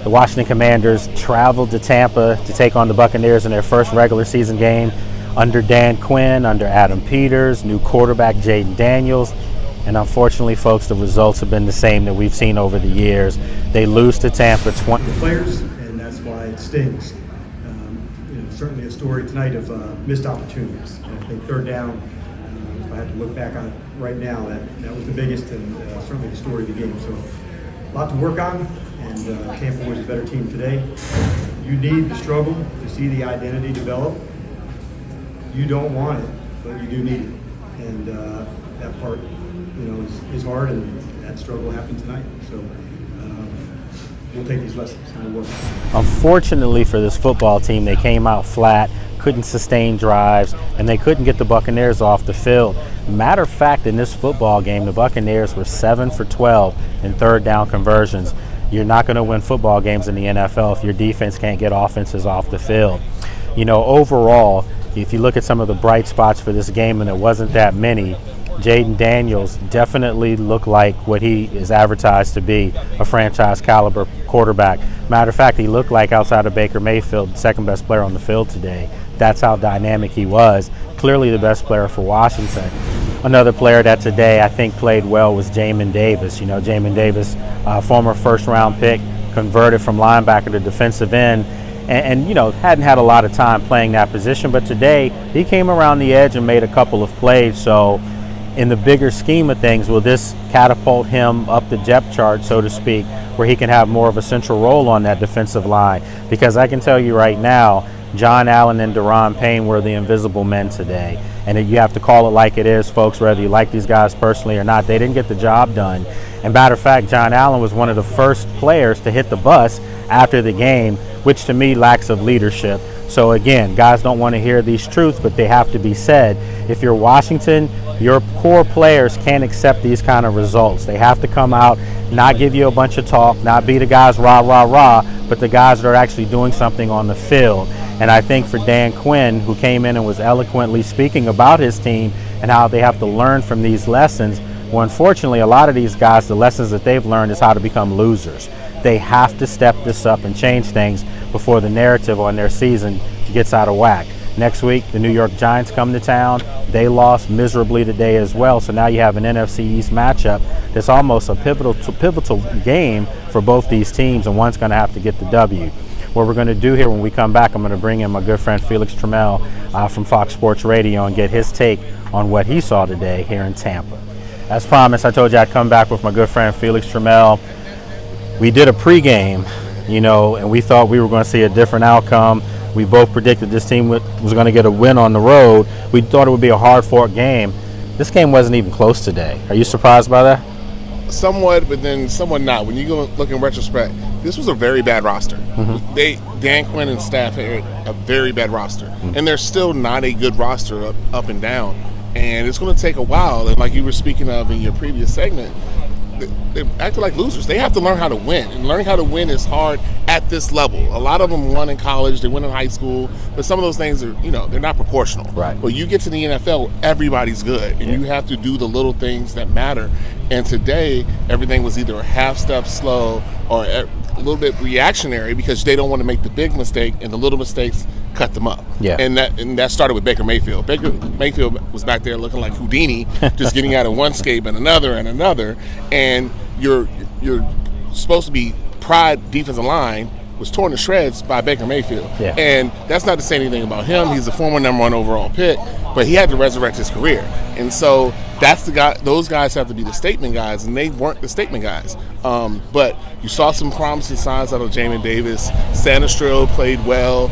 The Washington Commanders traveled to Tampa to take on the Buccaneers in their first regular season game under Dan Quinn, under Adam Peters, new quarterback Jaden Daniels. And unfortunately, folks, the results have been the same that we've seen over the years. They lose to Tampa 20. The players, and that's why it stings. Certainly a story tonight of missed opportunities. And I think third down, if I had to look back on it right now, that was the biggest and certainly the story of the game. So a lot to work on, and Tampa was a better team today. You need the struggle to see the identity develop. You don't want it, but you do need it. And that part, is hard, and that struggle happened tonight. So we'll take these lessons and we'll work. Unfortunately for this football team, they came out flat, couldn't sustain drives, and they couldn't get the Buccaneers off the field. Matter of fact, in this football game, the Buccaneers were 7 for 12 in third down conversions. You're not going to win football games in the NFL if your defense can't get offenses off the field. Overall, if you look at some of the bright spots for this game, and it wasn't that many, Jaden Daniels definitely looked like what he is advertised to be, a franchise caliber quarterback. Matter of fact, he looked like, outside of Baker Mayfield, the second best player on the field today. That's how dynamic he was. Clearly the best player for Washington. Another player that today I think played well was Jamin Davis. Jamin Davis, former first-round pick, converted from linebacker to defensive end, and hadn't had a lot of time playing that position. But today he came around the edge and made a couple of plays. So in the bigger scheme of things, will this catapult him up the depth chart, so to speak, where he can have more of a central role on that defensive line? Because I can tell you right now, John Allen and Daron Payne were the invisible men today. And you have to call it like it is, folks, whether you like these guys personally or not. They didn't get the job done. And matter of fact, John Allen was one of the first players to hit the bus after the game, which to me lacks of leadership. So again, guys don't want to hear these truths, but they have to be said. If you're Washington, your core players can't accept these kind of results. They have to come out, not give you a bunch of talk, not be the guys rah, rah, rah, but the guys that are actually doing something on the field. And I think for Dan Quinn, who came in and was eloquently speaking about his team and how they have to learn from these lessons, well, unfortunately, a lot of these guys, the lessons that they've learned is how to become losers. They have to step this up and change things before the narrative on their season gets out of whack. Next week, the New York Giants come to town. They lost miserably today as well. So now you have an NFC East matchup that's almost a pivotal game for both these teams, and one's going to have to get the W. What we're going to do here when we come back, I'm going to bring in my good friend Felix Trammell from Fox Sports Radio and get his take on what he saw today here in Tampa. As promised, I told you I'd come back with my good friend Felix Trammell. We did a pregame, and we thought we were going to see a different outcome. We both predicted this team was going to get a win on the road. We thought it would be a hard-fought game. This game wasn't even close today. Are you surprised by that? Somewhat, but then somewhat not. When you go look in retrospect, this was a very bad roster. Mm-hmm. Dan Quinn and staff had a very bad roster, and they're still not a good roster up and down. And it's going to take a while. And like you were speaking of in your previous segment, they acted like losers. They have to learn how to win, and learning how to win is hard at this level. A lot of them won in college, they won in high school, but some of those things are, they're not proportional. Right. But you get to the NFL, everybody's good, and you have to do the little things that matter. And today, everything was either a half step slow or a little bit reactionary because they don't want to make the big mistake, and the little mistakes cut them up. Yeah. And that started with Baker Mayfield. Baker Mayfield was back there looking like Houdini, just getting out of one scape and another. And you're supposed to be pride defensive line was torn to shreds by Baker Mayfield. Yeah. And that's not to say anything about him. He's a former number 1 overall pick, but he had to resurrect his career. And so that's the guy. Those guys have to be the statement guys, and they weren't the statement guys. But you saw some promising signs out of Jamin Davis. Sanastrell played well.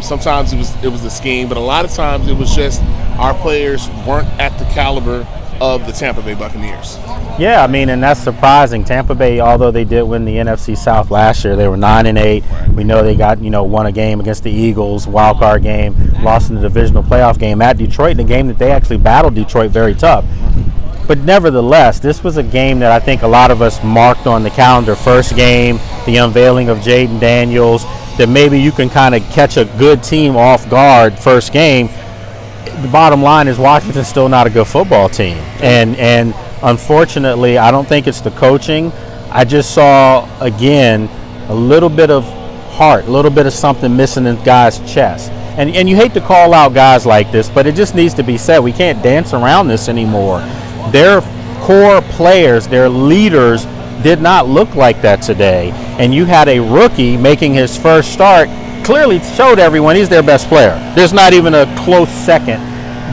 Sometimes it was the scheme, but a lot of times it was just our players weren't at the caliber of the Tampa Bay Buccaneers. Yeah, and that's surprising. Tampa Bay, although they did win the NFC South last year, they were 9-8. We know they got, won a game against the Eagles, wild card game, lost in the divisional playoff game at Detroit, in a game that they actually battled Detroit very tough. But nevertheless, this was a game that I think a lot of us marked on the calendar. First game, the unveiling of Jaden Daniels, that maybe you can kind of catch a good team off guard first game. The bottom line is Washington's still not a good football team. And unfortunately, I don't think it's the coaching. I just saw, again, a little bit of heart, a little bit of something missing in guys' chest. And you hate to call out guys like this, but it just needs to be said. We can't dance around this anymore. Their core players, their leaders, did not look like that today. And you had a rookie making his first start, clearly showed everyone he's their best player. There's not even a close second.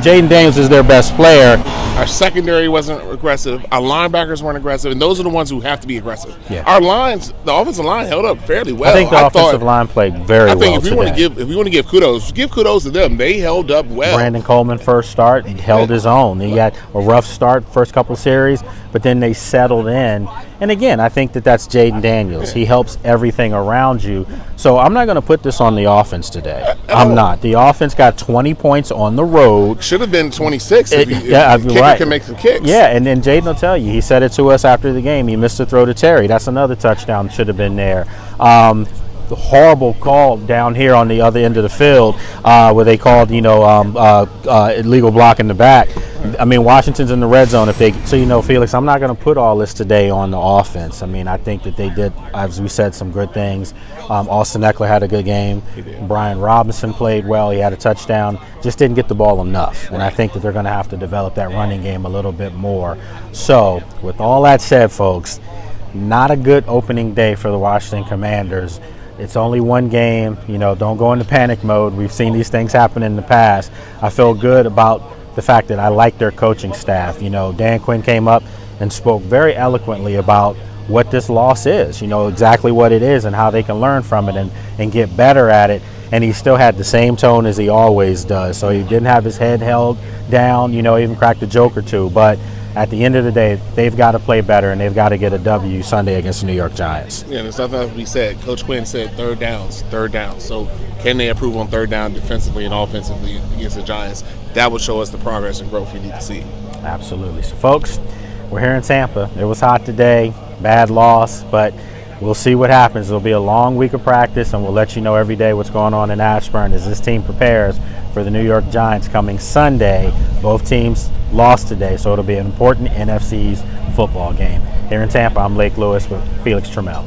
Jaden Daniels is their best player. Our secondary wasn't aggressive. Our linebackers weren't aggressive, and those are the ones who have to be aggressive. Yeah. Our lines, the offensive line held up fairly well. I think the offensive line played very well. I think if we today. want to give kudos to them. They held up well. Brandon Coleman first start, he held his own. He had a rough start first couple series, but then they settled in. And again, I think that's Jaden Daniels. He helps everything around you. So I'm not going to put this on the offense today. I'm not. The offense got 20 points on the road. Should have been 26 if kicker right. can make some kicks. Yeah, and then Jaden will tell you. He said it to us after the game. He missed a throw to Terry. That's another touchdown. Should have been there. The horrible call down here on the other end of the field where they called, illegal block in the back. I mean, Washington's in the red zone. Felix, I'm not going to put all this today on the offense. I mean, I think that they did, as we said, some good things. Austin Eckler had a good game. Brian Robinson played well. He had a touchdown. Just didn't get the ball enough. And I think that they're going to have to develop that running game a little bit more. So, with all that said, folks, not a good opening day for the Washington Commanders. It's only one game. Don't go into panic mode. We've seen these things happen in the past. I feel good about the fact that I like their coaching staff. Dan Quinn came up and spoke very eloquently about what this loss is, exactly what it is and how they can learn from it and get better at it. And he still had the same tone as he always does. So he didn't have his head held down, even cracked a joke or two. But at the end of the day, they've got to play better, and they've got to get a W Sunday against the New York Giants. Yeah, there's nothing else to be said. Coach Quinn said third downs. So can they improve on third down defensively and offensively against the Giants? That will show us the progress and growth we need to see. Absolutely. So, folks, we're here in Tampa. It was hot today, bad loss, but we'll see what happens. It'll be a long week of practice, and we'll let you know every day what's going on in Ashburn as this team prepares for the New York Giants coming Sunday. Both teams lost today, so it'll be an important NFC's football game. Here in Tampa, I'm Lake Lewis with Felix Trammell.